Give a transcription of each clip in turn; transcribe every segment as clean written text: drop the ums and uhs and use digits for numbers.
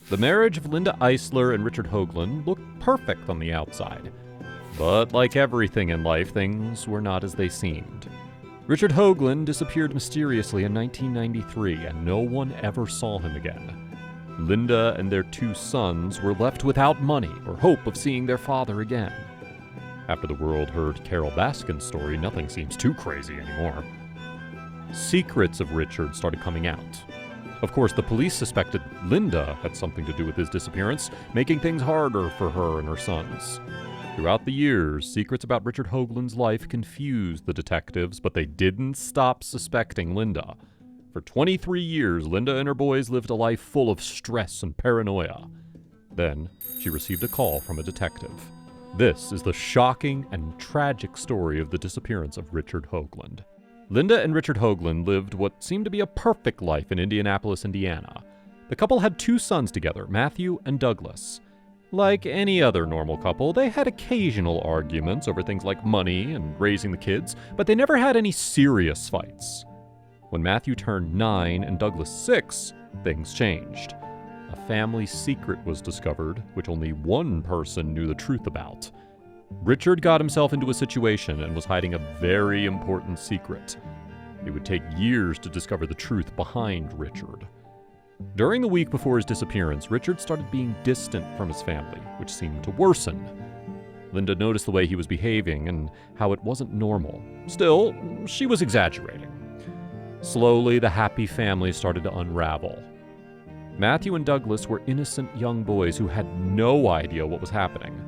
The marriage of Linda Iseler and Richard Hoagland looked perfect on the outside. But like everything in life, things were not as they seemed. Richard Hoagland disappeared mysteriously in 1993, and no one ever saw him again. Linda and their 2 sons were left without money or hope of seeing their father again. After the world heard Carole Baskin's story, nothing seems too crazy anymore. Secrets of Richard started coming out. Of course, the police suspected Linda had something to do with his disappearance, making things harder for her and her sons. Throughout the years, secrets about Richard Hoagland's life confused the detectives, but they didn't stop suspecting Linda. For 23 years, Linda and her boys lived a life full of stress and paranoia. Then, she received a call from a detective. This is the shocking and tragic story of the disappearance of Richard Hoagland. Linda and Richard Hoagland lived what seemed to be a perfect life in Indianapolis, Indiana. The couple had 2 sons together, Matthew and Douglas. Like any other normal couple, they had occasional arguments over things like money and raising the kids, but they never had any serious fights. When Matthew turned 9 and Douglas 6, things changed. A family secret was discovered, which only one person knew the truth about. Richard got himself into a situation and was hiding a very important secret. It would take years to discover the truth behind Richard. During the week before his disappearance, Richard started being distant from his family, which seemed to worsen. Linda noticed the way he was behaving and how it wasn't normal. Still, she was exaggerating. Slowly, the happy family started to unravel. Matthew and Douglas were innocent young boys who had no idea what was happening.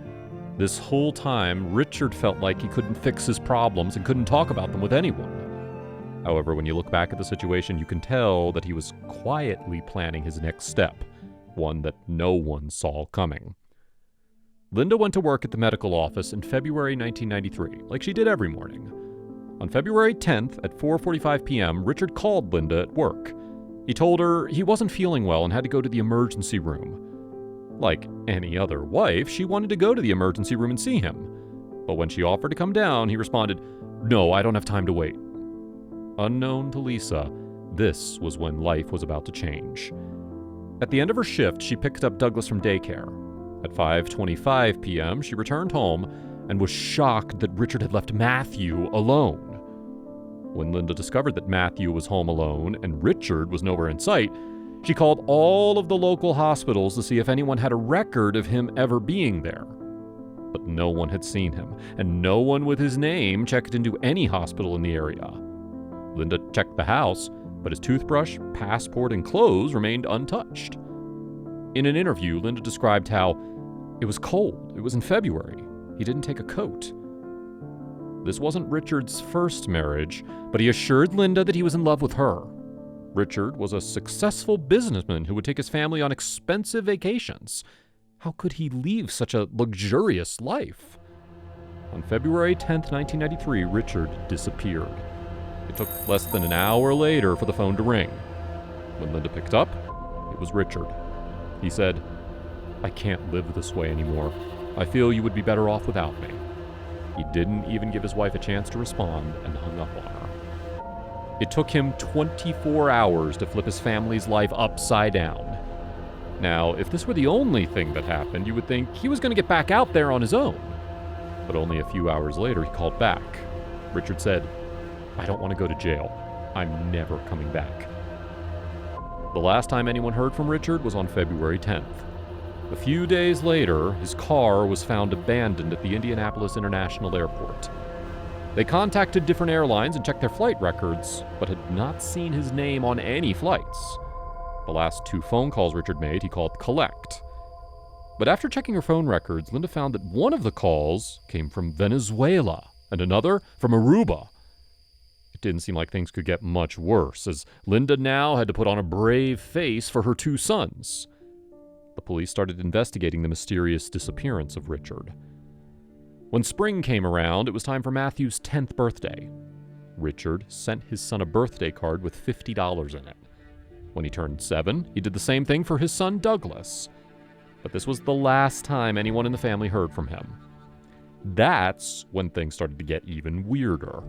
This whole time, Richard felt like he couldn't fix his problems and couldn't talk about them with anyone. However, when you look back at the situation, you can tell that he was quietly planning his next step, one that no one saw coming. Linda went to work at the medical office in February 1993, like she did every morning. On February 10th at 4:45 p.m., Richard called Linda at work. He told her he wasn't feeling well and had to go to the emergency room. Like any other wife, she wanted to go to the emergency room and see him. But when she offered to come down, he responded, "No, I don't have time to wait." Unknown to Lisa, this was when life was about to change. At the end of her shift, she picked up Douglas from daycare. At 5:25 p.m., she returned home and was shocked that Richard had left Matthew alone. When Linda discovered that Matthew was home alone and Richard was nowhere in sight, she called all of the local hospitals to see if anyone had a record of him ever being there. But no one had seen him, and no one with his name checked into any hospital in the area. Linda checked the house, but his toothbrush, passport, and clothes remained untouched. In an interview, Linda described how it was cold. It was in February. He didn't take a coat. This wasn't Richard's first marriage, but he assured Linda that he was in love with her. Richard was a successful businessman who would take his family on expensive vacations. How could he leave such a luxurious life? On February 10th, 1993, Richard disappeared. It took less than an hour later for the phone to ring. When Linda picked up, it was Richard. He said, "I can't live this way anymore. I feel you would be better off without me." He didn't even give his wife a chance to respond and hung up on her. It took him 24 hours to flip his family's life upside down. Now, if this were the only thing that happened, you would think he was going to get back out there on his own. But only a few hours later, he called back. Richard said, "I don't want to go to jail. I'm never coming back." The last time anyone heard from Richard was on February 10th. A few days later, his car was found abandoned at the Indianapolis International Airport. They contacted different airlines and checked their flight records, but had not seen his name on any flights. The last 2 phone calls Richard made, he called collect. But after checking her phone records, Linda found that one of the calls came from Venezuela and another from Aruba. It didn't seem like things could get much worse, as Linda now had to put on a brave face for her 2 sons. The police started investigating the mysterious disappearance of Richard. When spring came around, it was time for Matthew's 10th birthday. Richard sent his son a birthday card with $50 in it. When he turned 7, he did the same thing for his son Douglas. But this was the last time anyone in the family heard from him. That's when things started to get even weirder.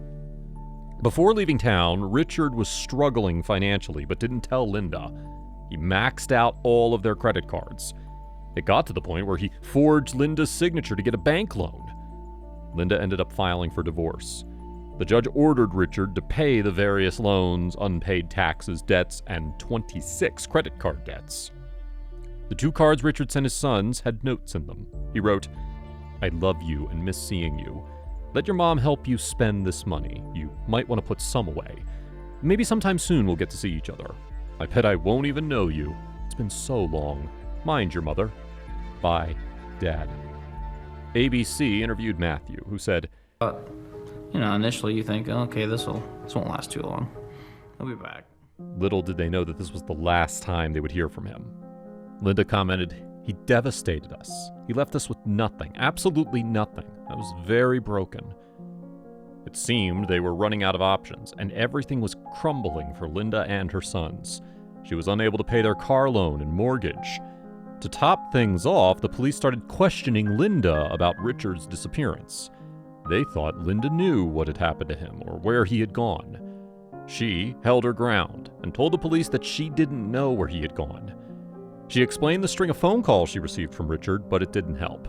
Before leaving town, Richard was struggling financially, but didn't tell Linda. He maxed out all of their credit cards. It got to the point where he forged Linda's signature to get a bank loan. Linda ended up filing for divorce. The judge ordered Richard to pay the various loans, unpaid taxes, debts, and 26 credit card debts. The 2 cards Richard sent his sons had notes in them. He wrote, "I love you and miss seeing you. Let your mom help you spend this money. You might want to put some away. Maybe sometime soon we'll get to see each other. I bet I won't even know you. It's been so long. Mind your mother. Bye, Dad." ABC interviewed Matthew, who said, initially you think, okay, this won't last too long. He'll be back. Little did they know that this was the last time they would hear from him. Linda commented, "He devastated us. He left us with nothing, absolutely nothing. I was very broken." It seemed they were running out of options, and everything was crumbling for Linda and her sons. She was unable to pay their car loan and mortgage. To top things off, the police started questioning Linda about Richard's disappearance. They thought Linda knew what had happened to him or where he had gone. She held her ground and told the police that she didn't know where he had gone. She explained the string of phone calls she received from Richard, but it didn't help.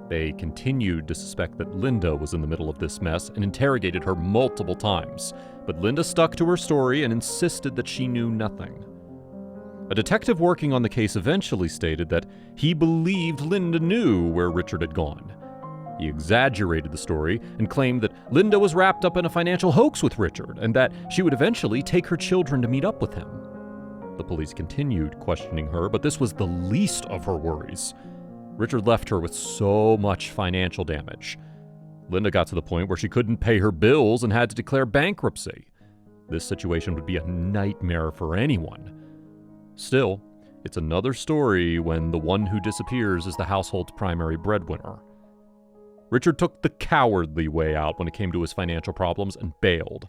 They continued to suspect that Linda was in the middle of this mess and interrogated her multiple times, but Linda stuck to her story and insisted that she knew nothing. A detective working on the case eventually stated that he believed Linda knew where Richard had gone. He exaggerated the story and claimed that Linda was wrapped up in a financial hoax with Richard and that she would eventually take her children to meet up with him. The police continued questioning her, but this was the least of her worries. Richard left her with so much financial damage. Linda got to the point where she couldn't pay her bills and had to declare bankruptcy. This situation would be a nightmare for anyone. Still, it's another story when the one who disappears is the household's primary breadwinner. Richard took the cowardly way out when it came to his financial problems and bailed.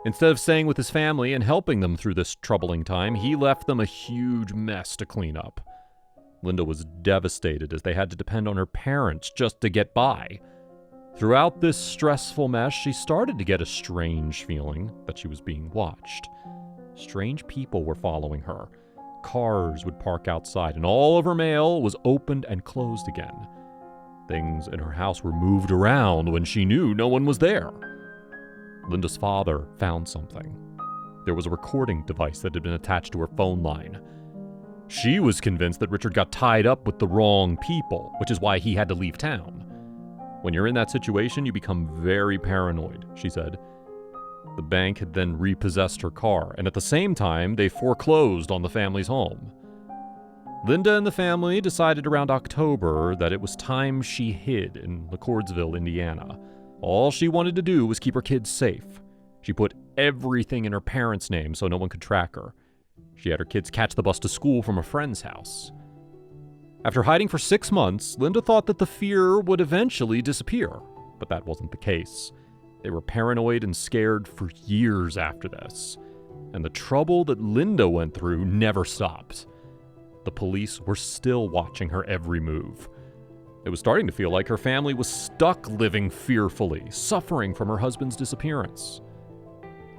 Instead of staying with his family and helping them through this troubling time, he left them a huge mess to clean up. Linda was devastated as they had to depend on her parents just to get by. Throughout this stressful mess, she started to get a strange feeling that she was being watched. Strange people were following her. Cars would park outside, and all of her mail was opened and closed again. Things in her house were moved around when she knew no one was there. Linda's father found something. There was a recording device that had been attached to her phone line. She was convinced that Richard got tied up with the wrong people, which is why he had to leave town. "When you're in that situation, you become very paranoid," she said. The bank had then repossessed her car, and at the same time, they foreclosed on the family's home. Linda and the family decided around October that it was time she hid in LaCordsville, Indiana. All she wanted to do was keep her kids safe. She put everything in her parents' name so no one could track her. She had her kids catch the bus to school from a friend's house. After hiding for 6 months, Linda thought that the fear would eventually disappear, but that wasn't the case. They were paranoid and scared for years after this, and the trouble that Linda went through never stopped. The police were still watching her every move. It was starting to feel like her family was stuck living fearfully, suffering from her husband's disappearance.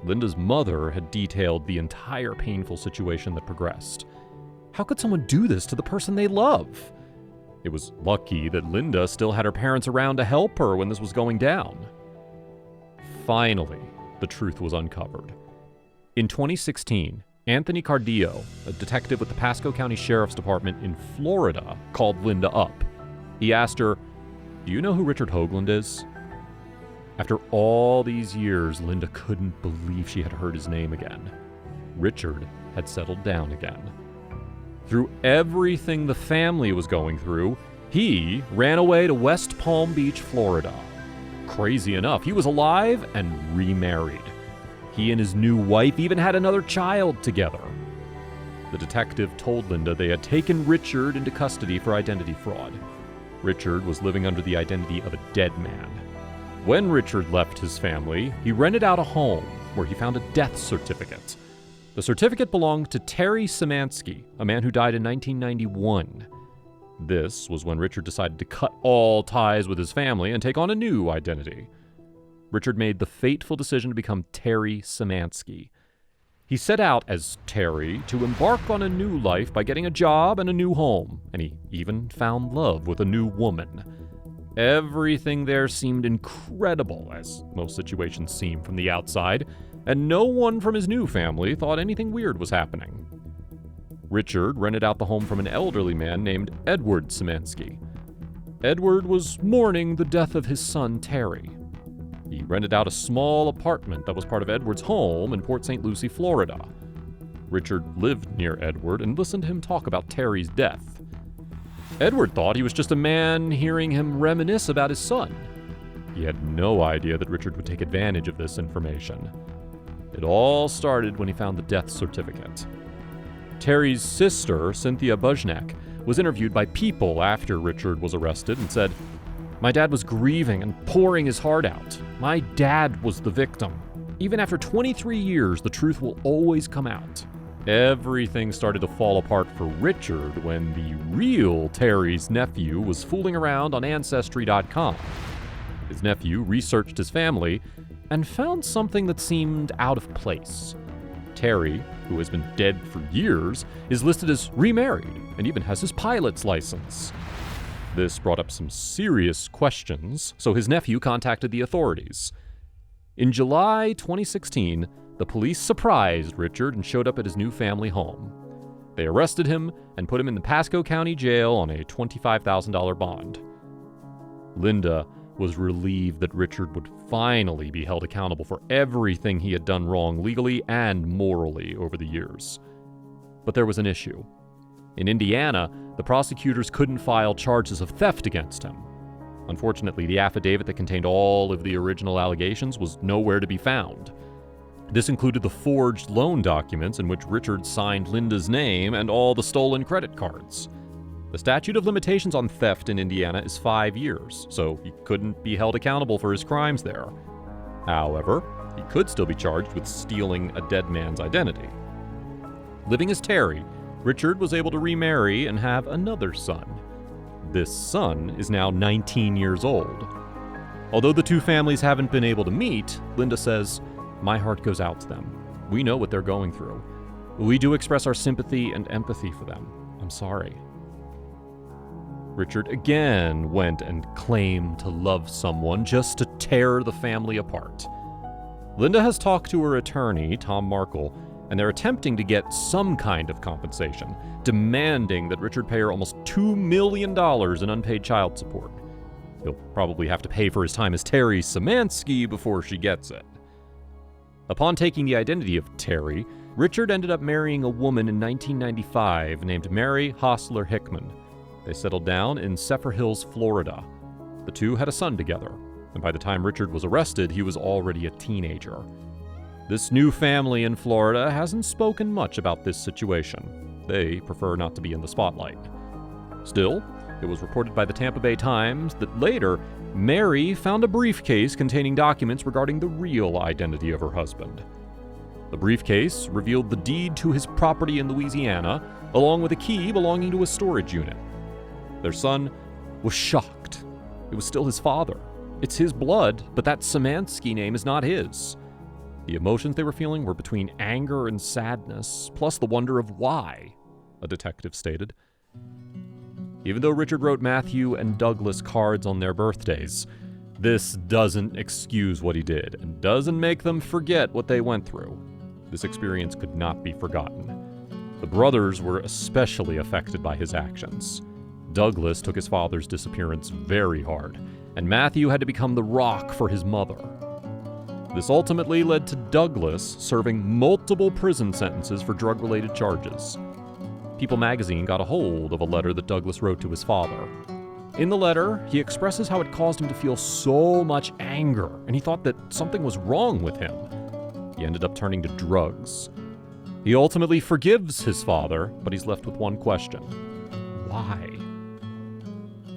Linda's mother had detailed the entire painful situation that progressed. How could someone do this to the person they love? It was lucky that Linda still had her parents around to help her when this was going down. Finally, the truth was uncovered. In 2016, Anthony Cardillo, a detective with the Pasco County Sheriff's Department in Florida, called Linda up. He asked her, "Do you know who Richard Hoagland is?" After all these years, Linda couldn't believe she had heard his name again. Richard had settled down again. Through everything the family was going through, he ran away to West Palm Beach, Florida. Crazy enough, he was alive and remarried. He and his new wife even had another child together. The detective told Linda they had taken Richard into custody for identity fraud. Richard was living under the identity of a dead man. When Richard left his family, he rented out a home where he found a death certificate. The certificate belonged to Terry Szymanski, a man who died in 1991. This was when Richard decided to cut all ties with his family and take on a new identity. Richard made the fateful decision to become Terry Szymanski. He set out as Terry to embark on a new life by getting a job and a new home, and he even found love with a new woman. Everything there seemed incredible, as most situations seem from the outside, and no one from his new family thought anything weird was happening. Richard rented out the home from an elderly man named Edward Szymanski. Edward was mourning the death of his son, Terry. He rented out a small apartment that was part of Edward's home in Port St. Lucie, Florida. Richard lived near Edward and listened to him talk about Terry's death. Edward thought he was just a man hearing him reminisce about his son. He had no idea that Richard would take advantage of this information. It all started when he found the death certificate. Terry's sister, Cynthia Bujnak, was interviewed by People after Richard was arrested and said, "My dad was grieving and pouring his heart out. My dad was the victim. Even after 23 years, the truth will always come out." Everything started to fall apart for Richard when the real Terry's nephew was fooling around on Ancestry.com. His nephew researched his family and found something that seemed out of place. Terry, who has been dead for years, is listed as remarried and even has his pilot's license. This brought up some serious questions, so his nephew contacted the authorities. In July 2016, the police surprised Richard and showed up at his new family home. They arrested him and put him in the Pasco County Jail on a $25,000 bond. Linda was relieved that Richard would finally be held accountable for everything he had done wrong legally and morally over the years. But there was an issue. In Indiana, the prosecutors couldn't file charges of theft against him. Unfortunately, the affidavit that contained all of the original allegations was nowhere to be found. This included the forged loan documents in which Richard signed Linda's name and all the stolen credit cards. The statute of limitations on theft in Indiana is 5 years, so he couldn't be held accountable for his crimes there. However, he could still be charged with stealing a dead man's identity. Living as Terry, Richard was able to remarry and have another son. This son is now 19 years old. Although the two families haven't been able to meet, Linda says, "My heart goes out to them. We know what they're going through. We do express our sympathy and empathy for them. I'm sorry." Richard again went and claimed to love someone just to tear the family apart. Linda has talked to her attorney, Tom Markle, and they're attempting to get some kind of compensation, demanding that Richard pay her almost $2 million in unpaid child support. He'll probably have to pay for his time as Terry Szymanski before she gets it. Upon taking the identity of Terry, Richard ended up marrying a woman in 1995 named Mary Hostler Hickman. They settled down in Zephyrhills, Florida. The two had a son together, and by the time Richard was arrested, he was already a teenager. This new family in Florida hasn't spoken much about this situation. They prefer not to be in the spotlight. Still, it was reported by the Tampa Bay Times that later, Mary found a briefcase containing documents regarding the real identity of her husband. The briefcase revealed the deed to his property in Louisiana, along with a key belonging to a storage unit. Their son was shocked. It was still his father. It's his blood, but that Szymanski name is not his. The emotions they were feeling were between anger and sadness, plus the wonder of why, a detective stated. Even though Richard wrote Matthew and Douglas cards on their birthdays, this doesn't excuse what he did and doesn't make them forget what they went through. This experience could not be forgotten. The brothers were especially affected by his actions. Douglas took his father's disappearance very hard, and Matthew had to become the rock for his mother. This ultimately led to Douglas serving multiple prison sentences for drug-related charges. People magazine got a hold of a letter that Douglas wrote to his father. In the letter, he expresses how it caused him to feel so much anger, and he thought that something was wrong with him. He ended up turning to drugs. He ultimately forgives his father, but he's left with one question. Why?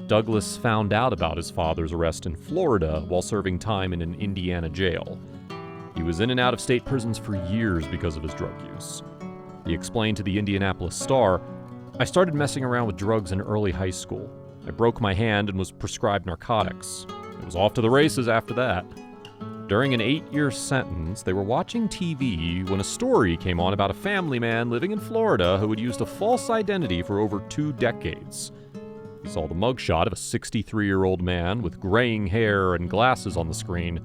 Douglas found out about his father's arrest in Florida while serving time in an Indiana jail. He was in and out of state prisons for years because of his drug use. He explained to the Indianapolis Star, "I started messing around with drugs in early high school. I broke my hand and was prescribed narcotics. It was off to the races after that." During an 8-year sentence, they were watching TV when a story came on about a family man living in Florida who had used a false identity for over 2 decades. He saw the mugshot of a 63-year-old man with graying hair and glasses on the screen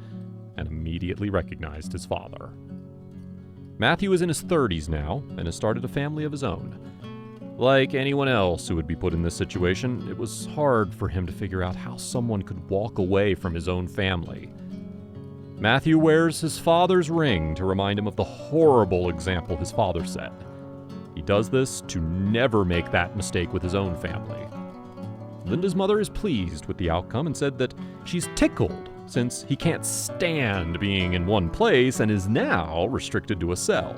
and immediately recognized his father. Matthew is in his 30s now and has started a family of his own. Like anyone else who would be put in this situation, it was hard for him to figure out how someone could walk away from his own family. Matthew wears his father's ring to remind him of the horrible example his father set. He does this to never make that mistake with his own family. Linda's mother is pleased with the outcome and said that she's tickled since he can't stand being in one place and is now restricted to a cell.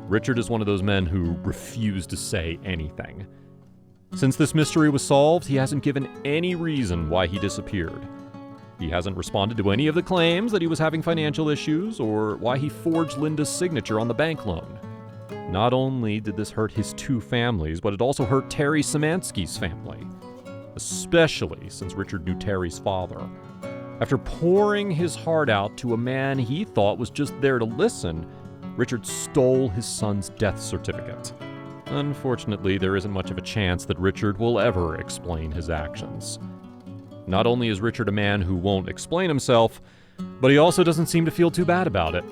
Richard is one of those men who refuse to say anything. Since this mystery was solved, he hasn't given any reason why he disappeared. He hasn't responded to any of the claims that he was having financial issues or why he forged Linda's signature on the bank loan. Not only did this hurt his 2 families, but it also hurt Terry Szymanski's family, especially since Richard knew Terry's father. After pouring his heart out to a man he thought was just there to listen, Richard stole his son's death certificate. Unfortunately, there isn't much of a chance that Richard will ever explain his actions. Not only is Richard a man who won't explain himself, but he also doesn't seem to feel too bad about it.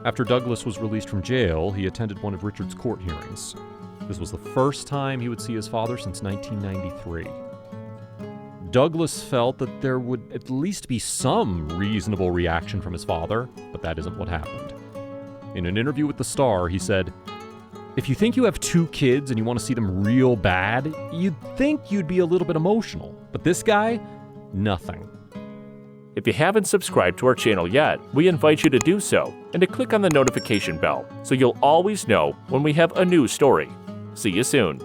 After Douglas was released from jail, he attended one of Richard's court hearings. This was the first time he would see his father since 1993. Douglas felt that there would at least be some reasonable reaction from his father, but that isn't what happened. In an interview with The Star, he said, "If you think you have 2 kids and you want to see them real bad, you'd think you'd be a little bit emotional. But this guy, nothing." If you haven't subscribed to our channel yet, we invite you to do so and to click on the notification bell so you'll always know when we have a new story. See you soon.